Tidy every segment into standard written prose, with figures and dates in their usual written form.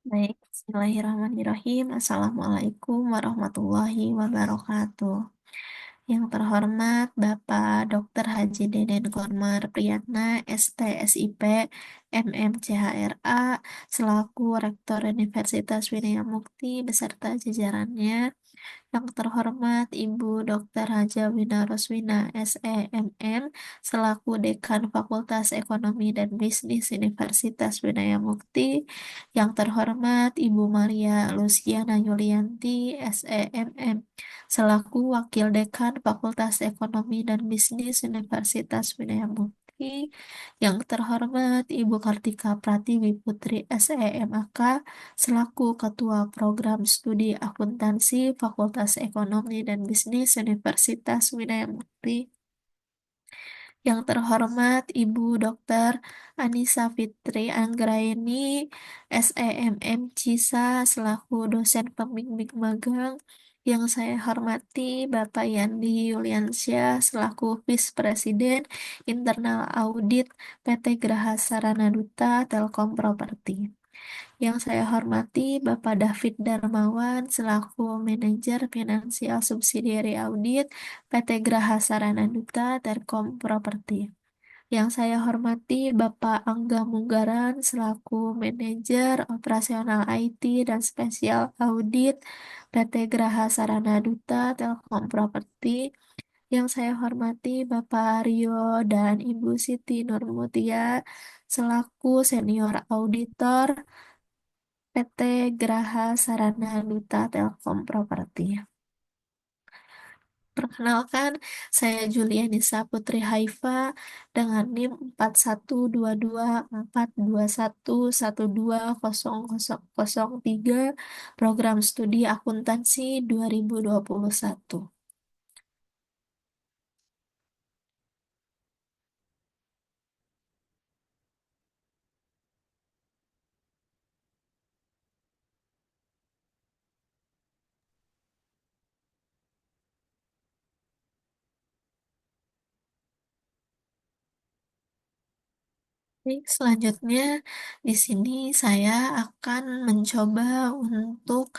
Baik, Bismillahirrahmanirrahim. Assalamualaikum warahmatullahi wabarakatuh. Yang terhormat Bapak Dr. Haji Deden Kormar Priyatna, ST, SIP, MMCHRA, selaku Rektor Universitas Winaya Mukti beserta jajarannya. Yang terhormat Ibu Dr. Haja Wina Roswina, SEMM, selaku Dekan Fakultas Ekonomi dan Bisnis Universitas Winaya Mukti. Yang terhormat Ibu Maria Luciana Yulianti, SEMM, selaku Wakil Dekan Fakultas Ekonomi dan Bisnis Universitas Winaya Mukti. Yang terhormat Ibu Kartika Pratiwi Putri, SEMAK, selaku Ketua Program Studi Akuntansi Fakultas Ekonomi dan Bisnis Universitas Winaya Mukti. Yang terhormat Ibu Dr. Anissa Fitri Anggraeni, SEMM CISA, selaku dosen pembimbing magang. Yang saya hormati Bapak Yandi Yuliansyah, selaku Vice Presiden Internal Audit PT Graha Sarana Duta Telkom Properti. Yang saya hormati Bapak David Darmawan selaku Manajer Finansial Subsidiary Audit PT Graha Sarana Duta Telkom Property. Yang saya hormati Bapak Angga Munggaran selaku Manajer Operasional IT dan Spesial Audit PT Graha Sarana Duta Telkom Property. Yang saya hormati Bapak Rio dan Ibu Siti Nurmutia selaku Senior Auditor PT Graha Sarana Duta Telkom Properti. Perkenalkan, saya Julianissa Putri Haifa dengan NIM 412242112103, Program Studi Akuntansi 2021. Baik, selanjutnya di sini saya akan mencoba untuk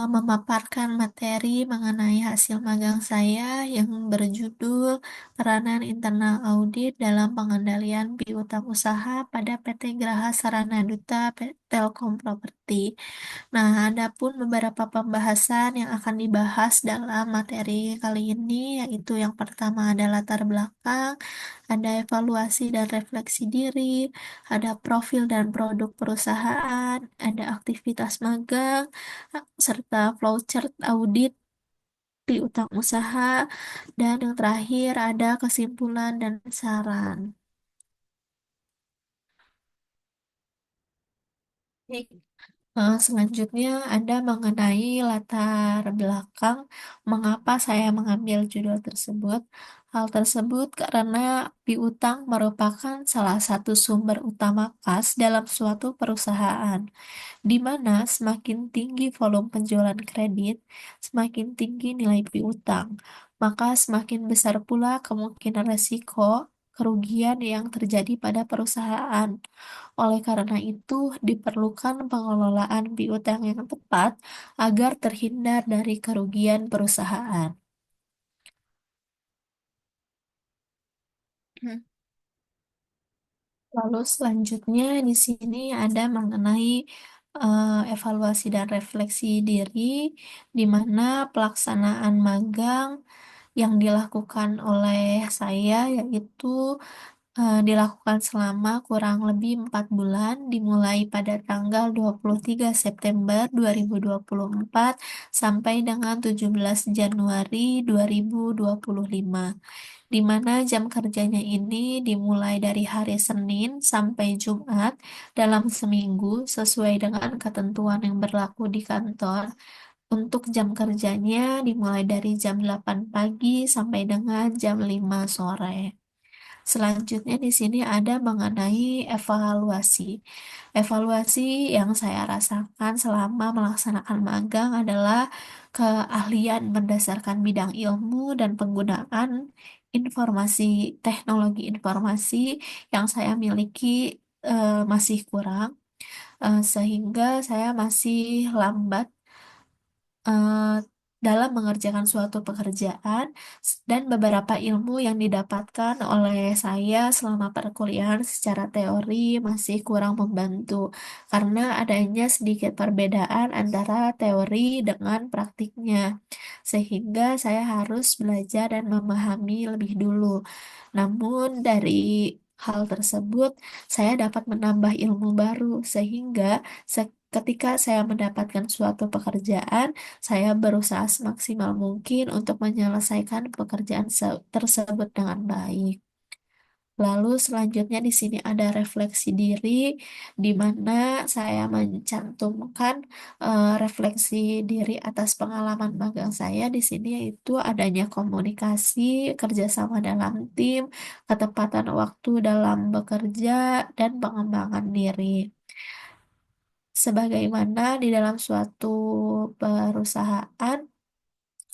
memaparkan materi mengenai hasil magang saya yang berjudul Peranan Internal Audit dalam Pengendalian Piutang Usaha pada PT Graha Sarana Duta Telkom Property. Nah, ada pun beberapa pembahasan yang akan dibahas dalam materi kali ini, yaitu yang pertama ada latar belakang, ada evaluasi dan refleksi diri, ada profil dan produk perusahaan, ada aktivitas magang, serta flowchart audit piutang usaha, dan yang terakhir ada kesimpulan dan saran. Baik. Selanjutnya ada mengenai latar belakang mengapa saya mengambil judul tersebut. Hal tersebut karena piutang merupakan salah satu sumber utama kas dalam suatu perusahaan, di mana semakin tinggi volume penjualan kredit, semakin tinggi nilai piutang, maka semakin besar pula kemungkinan resiko kerugian yang terjadi pada perusahaan. Oleh karena itu, diperlukan pengelolaan piutang yang tepat agar terhindar dari kerugian perusahaan. Hmm. Lalu selanjutnya di sini ada mengenai evaluasi dan refleksi diri, di mana pelaksanaan magang yang dilakukan oleh saya yaitu dilakukan selama kurang lebih 4 bulan, dimulai pada tanggal 23 September 2024 sampai dengan 17 Januari 2025, di mana jam kerjanya ini dimulai dari hari Senin sampai Jumat dalam seminggu sesuai dengan ketentuan yang berlaku di kantor. Untuk jam kerjanya dimulai dari jam 8 pagi sampai dengan jam 5 sore. Selanjutnya di sini ada mengenai evaluasi. Evaluasi yang saya rasakan selama melaksanakan magang adalah keahlian berdasarkan bidang ilmu dan penggunaan informasi teknologi informasi yang saya miliki masih kurang. sehingga saya masih lambat eh, dalam mengerjakan suatu pekerjaan dan beberapa ilmu yang didapatkan oleh saya selama perkuliahan secara teori masih kurang membantu karena adanya sedikit perbedaan antara teori dengan praktiknya sehingga saya harus belajar dan memahami lebih dulu. Namun dari hal tersebut saya dapat menambah ilmu baru sehingga ketika saya mendapatkan suatu pekerjaan saya berusaha semaksimal mungkin untuk menyelesaikan pekerjaan tersebut dengan baik. Lalu selanjutnya di sini ada refleksi diri, di mana saya mencantumkan refleksi diri atas pengalaman magang saya di sini yaitu adanya komunikasi, kerjasama dalam tim, ketepatan waktu dalam bekerja, dan pengembangan diri. Sebagaimana di dalam suatu perusahaan,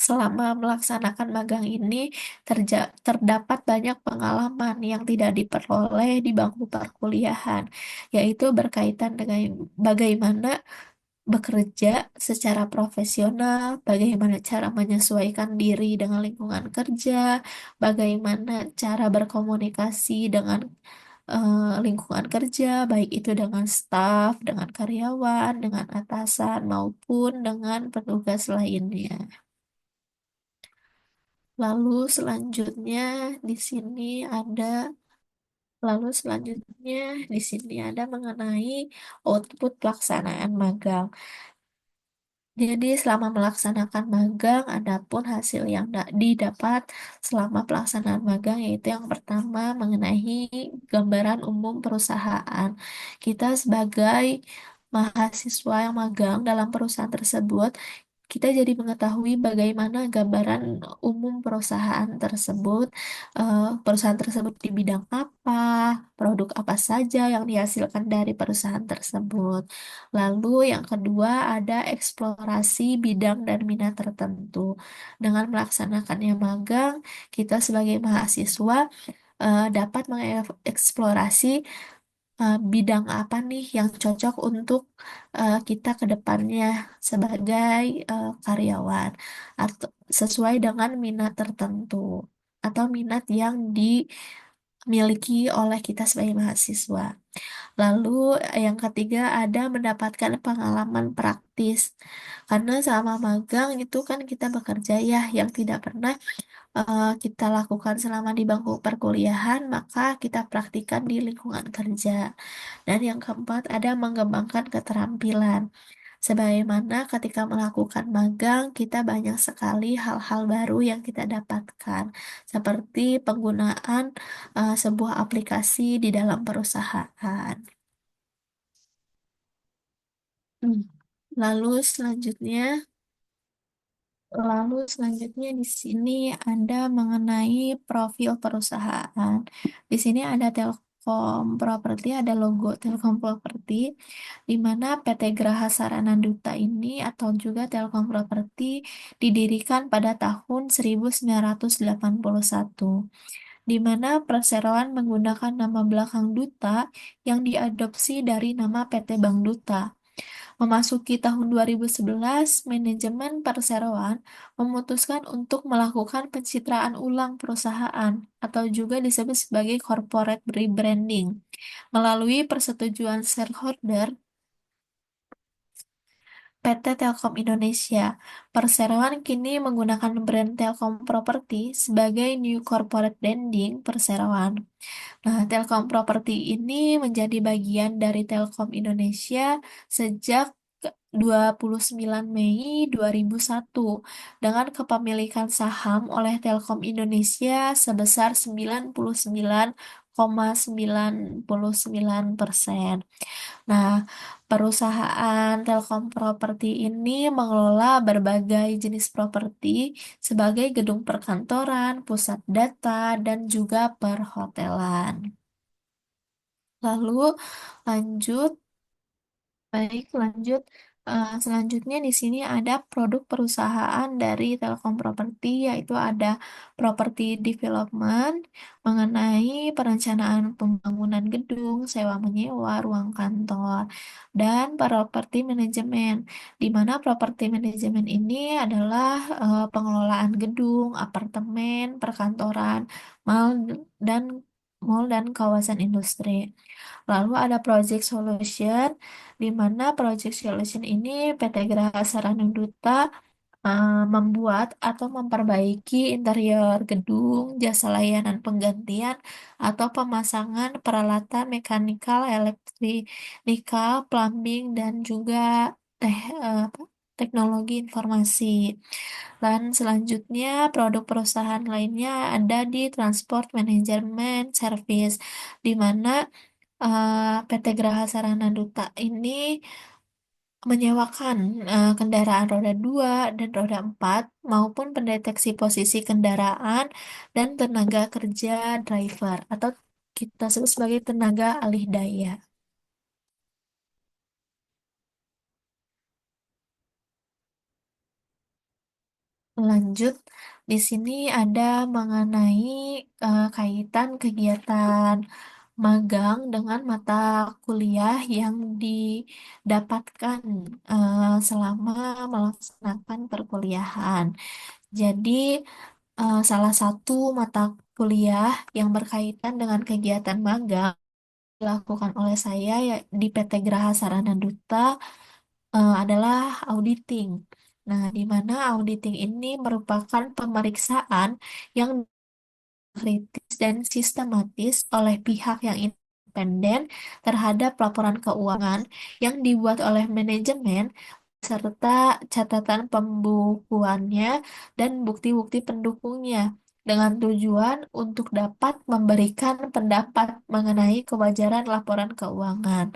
selama melaksanakan magang ini terdapat banyak pengalaman yang tidak diperoleh di bangku perkuliahan, yaitu berkaitan dengan bagaimana bekerja secara profesional, bagaimana cara menyesuaikan diri dengan lingkungan kerja, bagaimana cara berkomunikasi dengan lingkungan kerja, baik itu dengan staf, dengan karyawan, dengan atasan, maupun dengan petugas lainnya. Lalu selanjutnya di sini ada Lalu selanjutnya di sini ada mengenai output pelaksanaan magang. Jadi selama melaksanakan magang, adapun hasil yang didapat selama pelaksanaan magang yaitu yang pertama mengenai gambaran umum perusahaan. Kita sebagai mahasiswa yang magang dalam perusahaan tersebut, kita jadi mengetahui bagaimana gambaran umum perusahaan tersebut, perusahaan tersebut di bidang apa, produk apa saja yang dihasilkan dari perusahaan tersebut. Lalu yang kedua ada eksplorasi bidang dan minat tertentu. Dengan melaksanakannya magang, kita sebagai mahasiswa dapat mengeksplorasi bidang apa nih yang cocok untuk kita ke depannya sebagai karyawan atau sesuai dengan minat tertentu atau minat yang dimiliki oleh kita sebagai mahasiswa. Lalu yang ketiga ada mendapatkan pengalaman praktis. Karena selama magang itu kan kita bekerja ya yang tidak pernah kita lakukan selama di bangku perkuliahan, maka kita praktikkan di lingkungan kerja. Dan yang keempat, ada mengembangkan keterampilan. Sebagaimana ketika melakukan magang, kita banyak sekali hal-hal baru yang kita dapatkan, seperti penggunaan sebuah aplikasi di dalam perusahaan. Hmm. Lalu selanjutnya, Lalu selanjutnya di sini ada mengenai profil perusahaan. Di sini ada Telkom Property, ada logo Telkom Property, di mana PT Graha Sarana Duta ini atau juga Telkom Property didirikan pada tahun 1981, di mana perseroan menggunakan nama belakang Duta yang diadopsi dari nama PT Bank Duta. Memasuki tahun 2011, manajemen perseroan memutuskan untuk melakukan pencitraan ulang perusahaan atau juga disebut sebagai corporate rebranding. Melalui persetujuan shareholder PT Telkom Indonesia, perseroan kini menggunakan brand Telkom Property sebagai new corporate branding perseroan. Nah, Telkom Property ini menjadi bagian dari Telkom Indonesia sejak 29 Mei 2001 dengan kepemilikan saham oleh Telkom Indonesia sebesar 99,99%. Nah, perusahaan Telkom Property ini mengelola berbagai jenis properti sebagai gedung perkantoran, pusat data, dan juga perhotelan. Lalu lanjut, baik lanjut. Selanjutnya di sini ada produk perusahaan dari Telkom Property, yaitu ada property development mengenai perencanaan pembangunan gedung, sewa menyewa, ruang kantor, dan property manajemen, di mana property manajemen ini adalah pengelolaan gedung, apartemen, perkantoran, mall dan mall dan kawasan industri. Lalu ada Project Solution, di mana Project Solution ini PT Graha Sarana Duta membuat atau memperbaiki interior gedung, jasa layanan penggantian atau pemasangan peralatan mekanikal, elektrikal, plumbing, dan juga apa, teknologi informasi. Dan selanjutnya produk perusahaan lainnya ada di Transport Management Service, di mana PT Graha Sarana Duta ini menyewakan kendaraan roda 2 dan roda 4 maupun pendeteksi posisi kendaraan dan tenaga kerja driver atau kita sebut sebagai tenaga alih daya. Lanjut, di sini ada mengenai kaitan kegiatan magang dengan mata kuliah yang didapatkan selama melaksanakan perkuliahan. Jadi, salah satu mata kuliah yang berkaitan dengan kegiatan magang dilakukan oleh saya ya, di PT Graha Sarana Duta adalah auditing. Nah, di mana auditing ini merupakan pemeriksaan yang kritis dan sistematis oleh pihak yang independen terhadap laporan keuangan yang dibuat oleh manajemen serta catatan pembukuannya dan bukti-bukti pendukungnya dengan tujuan untuk dapat memberikan pendapat mengenai kewajaran laporan keuangan.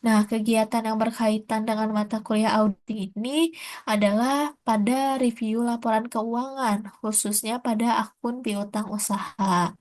Nah, kegiatan yang berkaitan dengan mata kuliah auditing ini adalah pada review laporan keuangan, khususnya pada akun piutang usaha,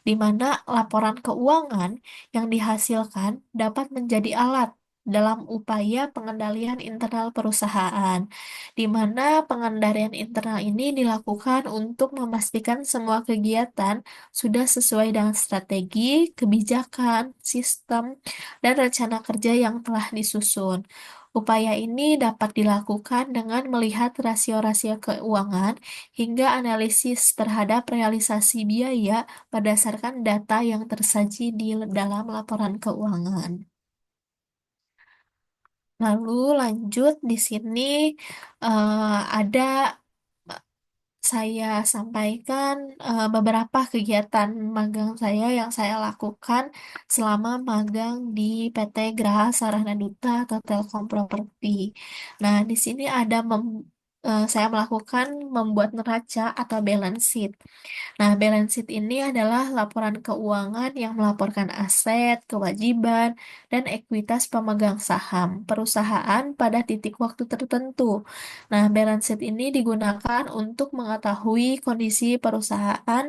di mana laporan keuangan yang dihasilkan dapat menjadi alat dalam upaya pengendalian internal perusahaan, di mana pengendalian internal ini dilakukan untuk memastikan semua kegiatan sudah sesuai dengan strategi, kebijakan, sistem, dan rencana kerja yang telah disusun. Upaya ini dapat dilakukan dengan melihat rasio-rasio keuangan hingga analisis terhadap realisasi biaya berdasarkan data yang tersaji di dalam laporan keuangan. Lalu lanjut di sini ada saya sampaikan beberapa kegiatan magang saya yang saya lakukan selama magang di PT Graha Sarana Duta atau Telkom Property. Nah, di sini ada saya melakukan membuat neraca atau balance sheet. Nah, balance sheet ini adalah laporan keuangan yang melaporkan aset, kewajiban, dan ekuitas pemegang saham perusahaan pada titik waktu tertentu. Nah, balance sheet ini digunakan untuk mengetahui kondisi perusahaan,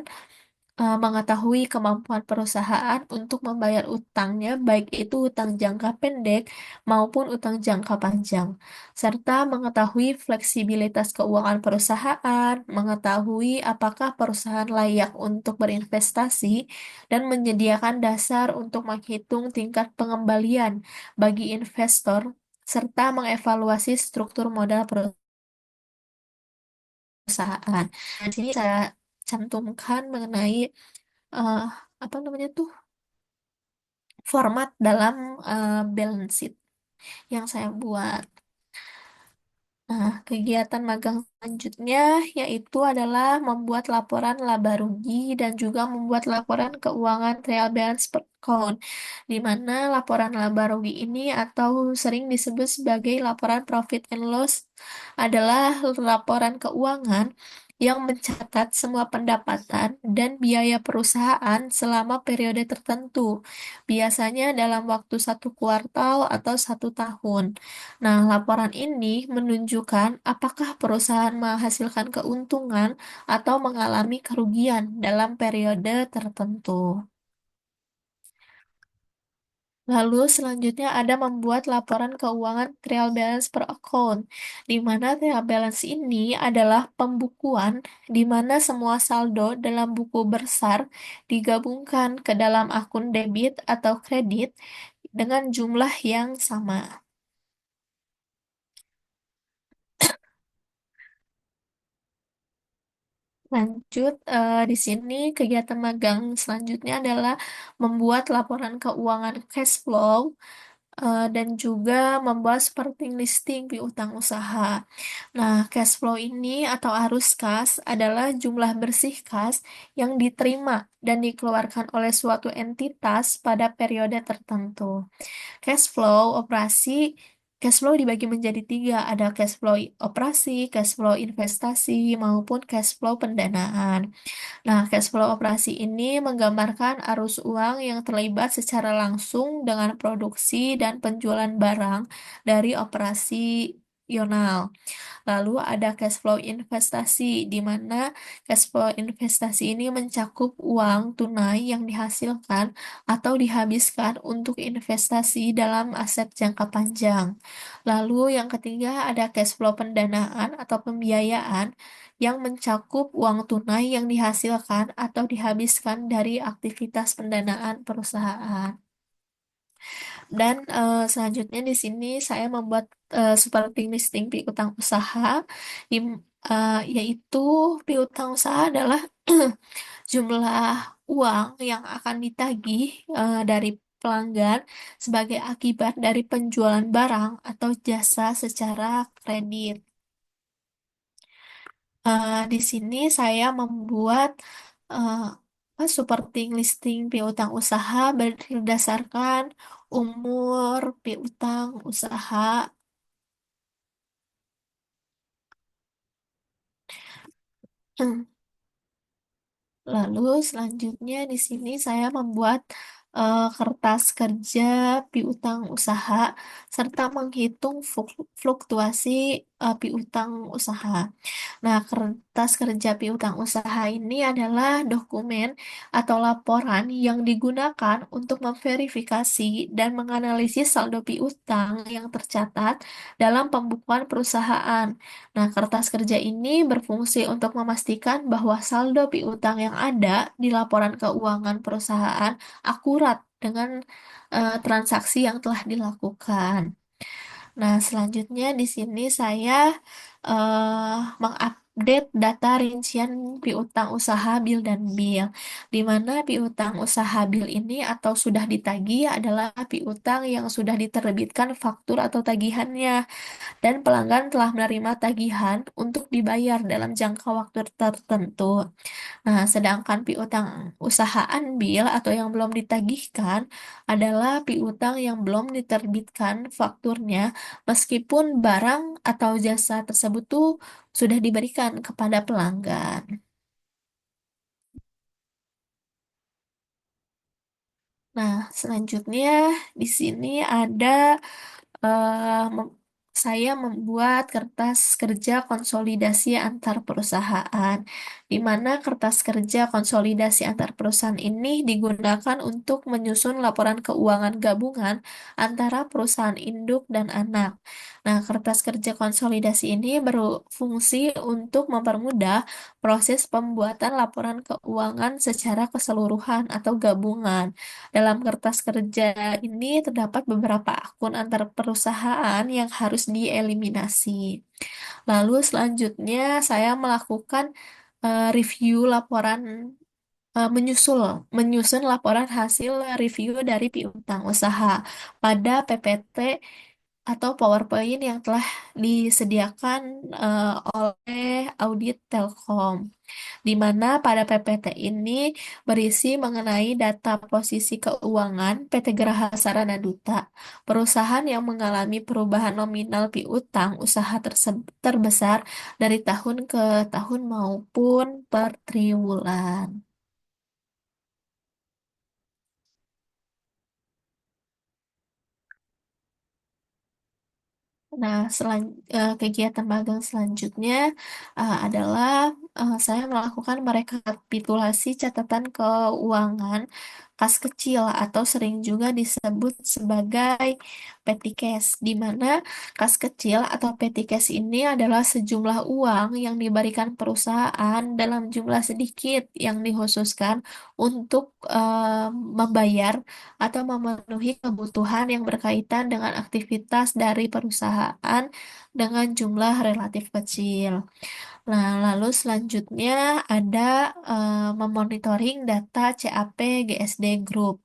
mengetahui kemampuan perusahaan untuk membayar utangnya, baik itu utang jangka pendek maupun utang jangka panjang, serta mengetahui fleksibilitas keuangan perusahaan, mengetahui apakah perusahaan layak untuk berinvestasi, dan menyediakan dasar untuk menghitung tingkat pengembalian bagi investor, serta mengevaluasi struktur modal perusahaan. Di sini saya cantumkan mengenai eh, apa namanya tuh format dalam balance sheet yang saya buat. Nah, kegiatan magang selanjutnya yaitu adalah membuat laporan laba rugi dan juga membuat laporan keuangan trial balance per account, di mana laporan laba rugi ini atau sering disebut sebagai laporan profit and loss adalah laporan keuangan yang mencatat semua pendapatan dan biaya perusahaan selama periode tertentu, biasanya dalam waktu 1 kuartal atau 1 tahun. Nah, laporan ini menunjukkan apakah perusahaan menghasilkan keuntungan atau mengalami kerugian dalam periode tertentu. Lalu selanjutnya ada membuat laporan keuangan trial balance per account, di mana trial balance ini adalah pembukuan di mana semua saldo dalam buku besar digabungkan ke dalam akun debit atau kredit dengan jumlah yang sama. Lanjut, di sini kegiatan magang selanjutnya adalah membuat laporan keuangan cash flow dan juga membuat supporting listing piutang usaha. Nah, cash flow ini atau arus kas adalah jumlah bersih kas yang diterima dan dikeluarkan oleh suatu entitas pada periode tertentu. Cash flow operasi, cash flow dibagi menjadi tiga, ada cash flow operasi, cash flow investasi, maupun cash flow pendanaan. Nah, cash flow operasi ini menggambarkan arus uang yang terlibat secara langsung dengan produksi dan penjualan barang dari operasional. Lalu ada cash flow investasi, di mana cash flow investasi ini mencakup uang tunai yang dihasilkan atau dihabiskan untuk investasi dalam aset jangka panjang. Lalu yang ketiga ada cash flow pendanaan atau pembiayaan yang mencakup uang tunai yang dihasilkan atau dihabiskan dari aktivitas pendanaan perusahaan. Dan selanjutnya di sini saya membuat supporting listing piutang usaha, di, yaitu piutang usaha adalah jumlah uang yang akan ditagih dari pelanggan sebagai akibat dari penjualan barang atau jasa secara kredit. Di sini saya membuat uh, supporting listing piutang usaha berdasarkan umur piutang usaha. Lalu selanjutnya di sini saya membuat kertas kerja piutang usaha serta menghitung fluktuasi piutang usaha. Nah, kertas kerja piutang usaha ini adalah dokumen atau laporan yang digunakan untuk memverifikasi dan menganalisis saldo piutang yang tercatat dalam pembukuan perusahaan. Nah, kertas kerja ini berfungsi untuk memastikan bahwa saldo piutang yang ada di laporan keuangan perusahaan akurat dengan transaksi yang telah dilakukan. Nah, selanjutnya di sini saya mengupdate data rincian piutang usaha bil dan bil, di mana piutang usaha bil ini atau sudah ditagih adalah piutang yang sudah diterbitkan faktur atau tagihannya dan pelanggan telah menerima tagihan untuk dibayar dalam jangka waktu tertentu. Nah, sedangkan piutang usahaan bil atau yang belum ditagihkan adalah piutang yang belum diterbitkan fakturnya, meskipun barang atau jasa tersebut tuh sudah diberikan kepada pelanggan. Nah, selanjutnya di sini ada mem- saya membuat kertas kerja konsolidasi antar perusahaan, di mana kertas kerja konsolidasi antar perusahaan ini digunakan untuk menyusun laporan keuangan gabungan antara perusahaan induk dan anak. Nah, kertas kerja konsolidasi ini berfungsi untuk mempermudah proses pembuatan laporan keuangan secara keseluruhan atau gabungan. Dalam kertas kerja ini terdapat beberapa akun antar perusahaan yang harus dieliminasi. Lalu selanjutnya saya melakukan review laporan menyusul menyusun laporan hasil review dari piutang usaha pada PPT atau PowerPoint yang telah disediakan oleh audit Telkom, di mana pada PPT ini berisi mengenai data posisi keuangan PT Geraha Sarana Duta, perusahaan yang mengalami perubahan nominal piutang usaha terbesar dari tahun ke tahun maupun per triwulan. Nah, kegiatan magang selanjutnya adalah saya melakukan merekapitulasi catatan keuangan kas kecil atau sering juga disebut sebagai petty cash, di mana kas kecil atau petty cash ini adalah sejumlah uang yang diberikan perusahaan dalam jumlah sedikit yang dikhususkan untuk membayar atau memenuhi kebutuhan yang berkaitan dengan aktivitas dari perusahaan dengan jumlah relatif kecil. Nah, lalu selanjutnya ada memonitoring data CAP GSD Group.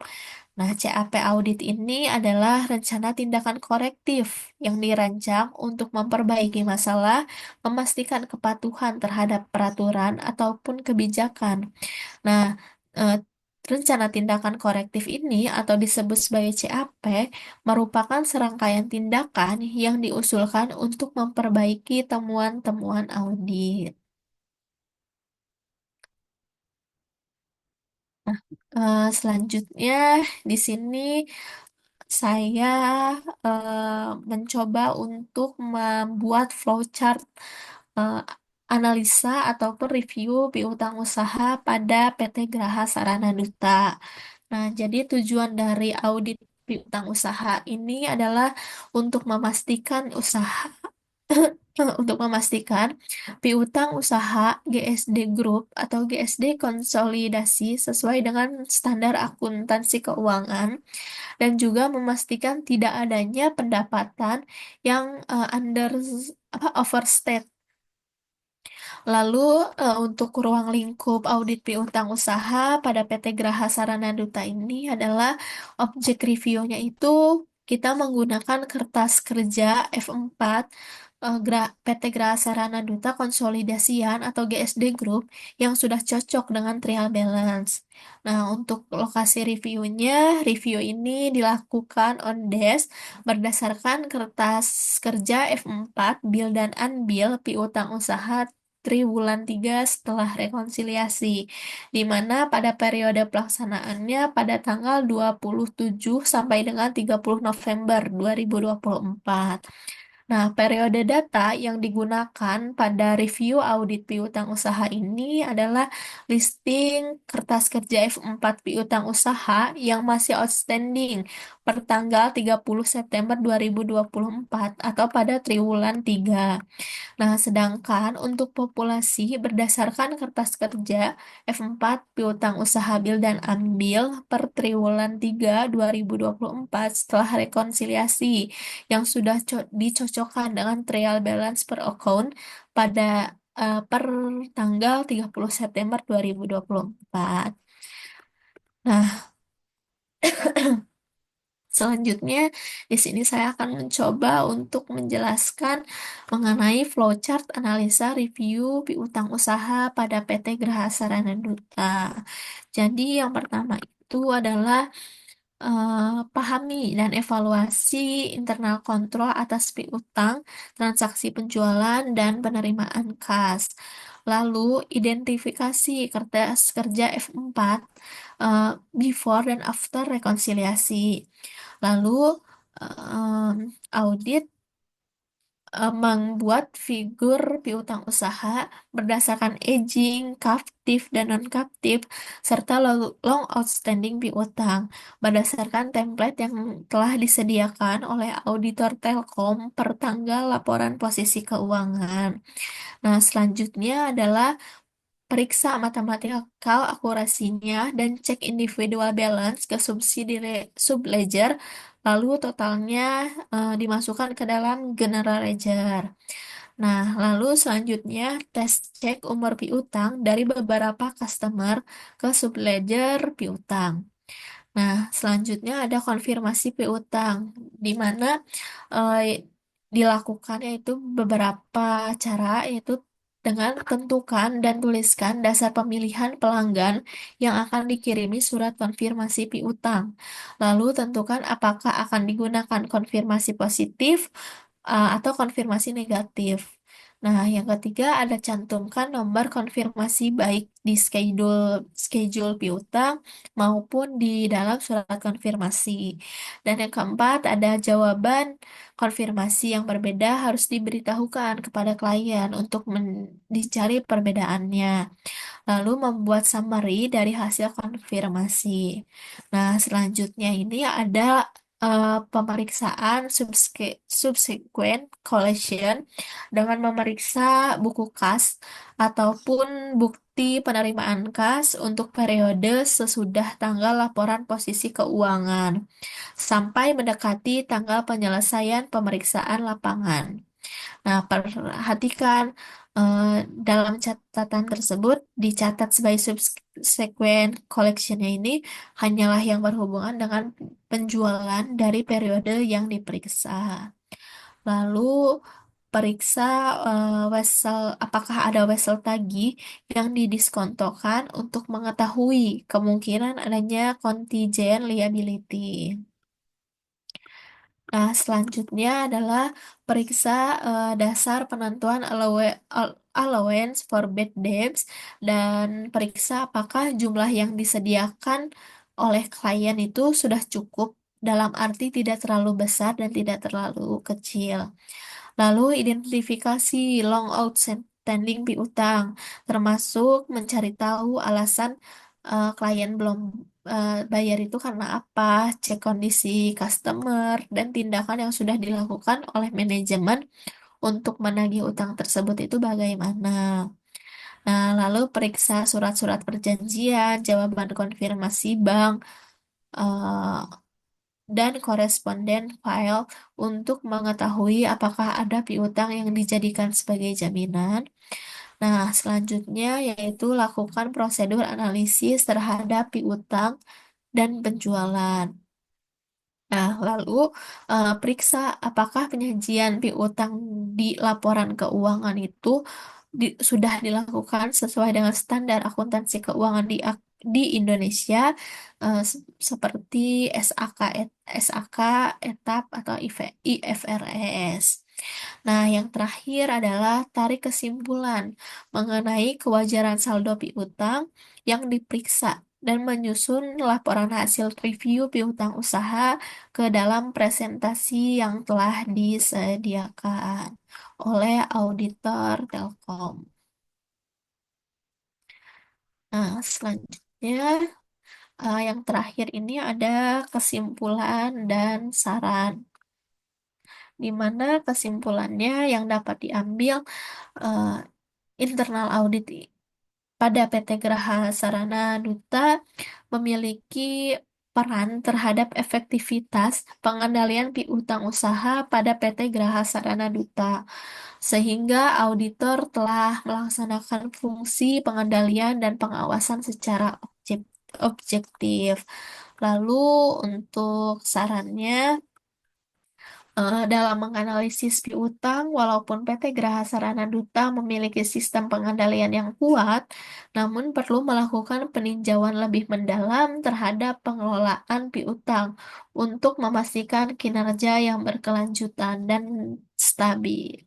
Nah, CAP audit ini adalah rencana tindakan korektif yang dirancang untuk memperbaiki masalah, memastikan kepatuhan terhadap peraturan ataupun kebijakan. Nah, eh, rencana tindakan korektif ini atau disebut sebagai CAP merupakan serangkaian tindakan yang diusulkan untuk memperbaiki temuan-temuan audit. Selanjutnya di sini saya mencoba untuk membuat flowchart eh, analisa ataupun review piutang usaha pada PT Graha Sarana Duta. Nah, jadi tujuan dari audit piutang usaha ini adalah untuk memastikan usaha untuk memastikan piutang usaha GSD Group atau GSD konsolidasi sesuai dengan standar akuntansi keuangan dan juga memastikan tidak adanya pendapatan yang under overstate. Lalu untuk ruang lingkup audit piutang usaha pada PT Graha Sarana Duta ini adalah objek reviewnya itu kita menggunakan kertas kerja F4 PT Graha Sarana Duta Konsolidasian atau GSD Group yang sudah cocok dengan trial balance. Nah, untuk lokasi reviewnya, review ini dilakukan on desk berdasarkan kertas kerja F4 Bill dan Unbill piutang usaha triwulan 3 setelah rekonsiliasi, di mana pada periode pelaksanaannya pada tanggal 27 sampai dengan 30 November 2024. Nah, periode data yang digunakan pada review audit piutang usaha ini adalah listing kertas kerja F4 piutang usaha yang masih outstanding per tanggal 30 September 2024 atau pada triwulan 3. Nah, sedangkan untuk populasi berdasarkan kertas kerja F4 piutang usaha bil dan ambil per triwulan 3 2024 setelah rekonsiliasi yang sudah dicocokkan dengan trial balance per account pada per tanggal 30 September 2024. Nah, selanjutnya, di sini saya akan mencoba untuk menjelaskan mengenai flowchart analisa review piutang usaha pada PT Graha Sarana Duta. Jadi, yang pertama itu adalah pahami dan evaluasi internal kontrol atas piutang, transaksi penjualan, dan penerimaan kas. Lalu, identifikasi kertas kerja F4 eh, before dan after rekonsiliasi. Lalu audit membuat figur piutang usaha berdasarkan aging, captive, dan non-captive, serta long outstanding piutang berdasarkan template yang telah disediakan oleh auditor Telkom per tanggal laporan posisi keuangan. Nah, selanjutnya adalah periksa matematikal akurasinya dan cek individual balance ke subledger, lalu totalnya dimasukkan ke dalam general ledger. Nah, lalu selanjutnya tes cek umur piutang dari beberapa customer ke subledger piutang. Nah, selanjutnya ada konfirmasi piutang, di mana eh, dilakukan yaitu beberapa cara, yaitu dengan tentukan dan tuliskan dasar pemilihan pelanggan yang akan dikirimi surat konfirmasi piutang. Lalu tentukan apakah akan digunakan konfirmasi positif atau konfirmasi negatif. Nah, yang ketiga ada cantumkan nomor konfirmasi baik di schedule schedule piutang maupun di dalam surat konfirmasi. Dan yang keempat ada jawaban konfirmasi yang berbeda harus diberitahukan kepada klien untuk dicari perbedaannya. Lalu membuat summary dari hasil konfirmasi. Nah, selanjutnya ini ada pemeriksaan subsequent collection dengan memeriksa buku kas ataupun bukti penerimaan kas untuk periode sesudah tanggal laporan posisi keuangan sampai mendekati tanggal penyelesaian pemeriksaan lapangan. Nah, perhatikan eh, dalam catatan tersebut dicatat sebagai subsequent collectionnya ini hanyalah yang berhubungan dengan penjualan dari periode yang diperiksa. Lalu periksa apakah ada wesel tagih yang didiskontokan untuk mengetahui kemungkinan adanya contingent liability. Nah, selanjutnya adalah periksa dasar penentuan allowance for bad debts dan periksa apakah jumlah yang disediakan oleh klien itu sudah cukup dalam arti tidak terlalu besar dan tidak terlalu kecil. Lalu identifikasi long outstanding piutang, termasuk mencari tahu alasan klien belum bayar itu karena apa, cek kondisi customer, dan tindakan yang sudah dilakukan oleh manajemen untuk menagih utang tersebut itu bagaimana. Nah, lalu periksa surat-surat perjanjian, jawaban konfirmasi bank, eh, dan koresponden file untuk mengetahui apakah ada piutang yang dijadikan sebagai jaminan. Nah, selanjutnya yaitu lakukan prosedur analisis terhadap piutang dan penjualan. Nah, lalu periksa apakah penyajian piutang di laporan keuangan itu sudah dilakukan sesuai dengan standar akuntansi keuangan di Indonesia, seperti SAK, SAK, ETAP, atau IFRS. Nah, yang terakhir adalah tarik kesimpulan mengenai kewajaran saldo piutang yang diperiksa dan menyusun laporan hasil review piutang usaha ke dalam presentasi yang telah disediakan oleh auditor Telkom. Nah, selanjutnya yang terakhir ini ada kesimpulan dan saran, di mana kesimpulannya yang dapat diambil eh, internal audit pada PT Graha Sarana Duta memiliki peran terhadap efektivitas pengendalian piutang usaha pada PT Graha Sarana Duta, sehingga auditor telah melaksanakan fungsi pengendalian dan pengawasan secara objektif. Lalu untuk sarannya, dalam menganalisis piutang, walaupun PT Graha Sarana Duta memiliki sistem pengendalian yang kuat, namun perlu melakukan peninjauan lebih mendalam terhadap pengelolaan piutang untuk memastikan kinerja yang berkelanjutan dan stabil.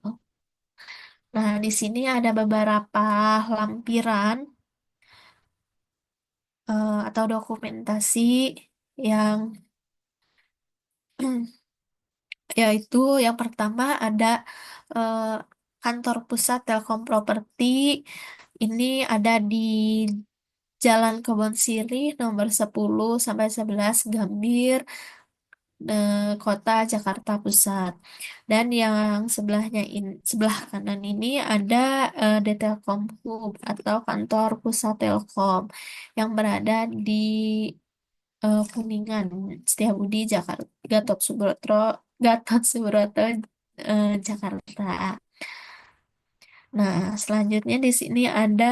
Nah, di sini ada beberapa lampiran atau dokumentasi yang yaitu yang pertama ada eh, kantor pusat Telkom Properti. Ini ada di Jalan Kebon Sirih nomor 10 sampai 11 Gambir, Kota Jakarta Pusat. Dan yang sebelah kanan ini ada The Telkom Hub atau kantor pusat Telkom yang berada di Kuningan, Setiabudi, Jakarta, Gatot Subroto, Jakarta. Nah, selanjutnya di sini ada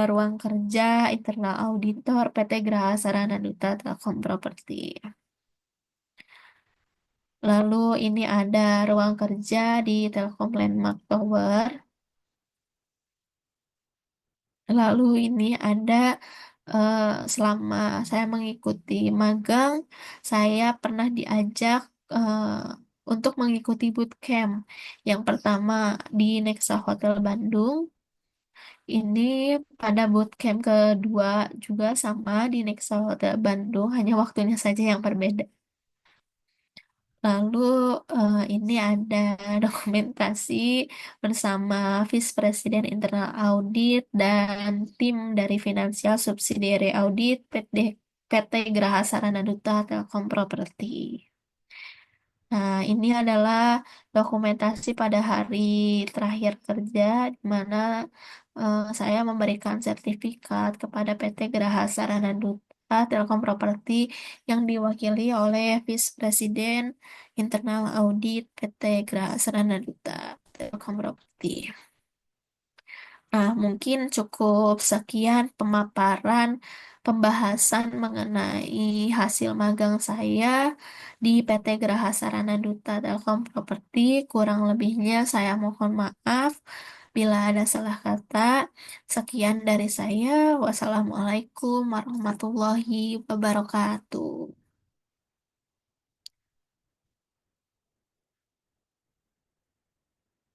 ruang kerja internal auditor PT Graha Sarana Duta Telkom Properti. Lalu ini ada ruang kerja di Telkom Landmark Tower. Lalu ini ada eh, selama saya mengikuti magang, saya pernah diajak untuk mengikuti bootcamp. Yang pertama di Nexa Hotel Bandung. Ini pada bootcamp kedua juga sama di Nexa Hotel Bandung, hanya waktunya saja yang berbeda. Lalu ini ada dokumentasi bersama Vice President Internal Audit dan tim dari Financial Subsidiary Audit PT Graha Sarana Duta Telkom Property. Nah, ini adalah dokumentasi pada hari terakhir kerja, di mana saya memberikan sertifikat kepada PT Graha Sarana Duta Telkom Property yang diwakili oleh Vice Presiden Internal Audit PT Graha Sarana Duta Telkom Property. Nah, mungkin cukup sekian pemaparan pembahasan mengenai hasil magang saya di PT Graha Sarana Duta Telkom Property. Kurang lebihnya saya mohon maaf bila ada salah kata. Sekian dari saya. Wassalamualaikum warahmatullahi wabarakatuh.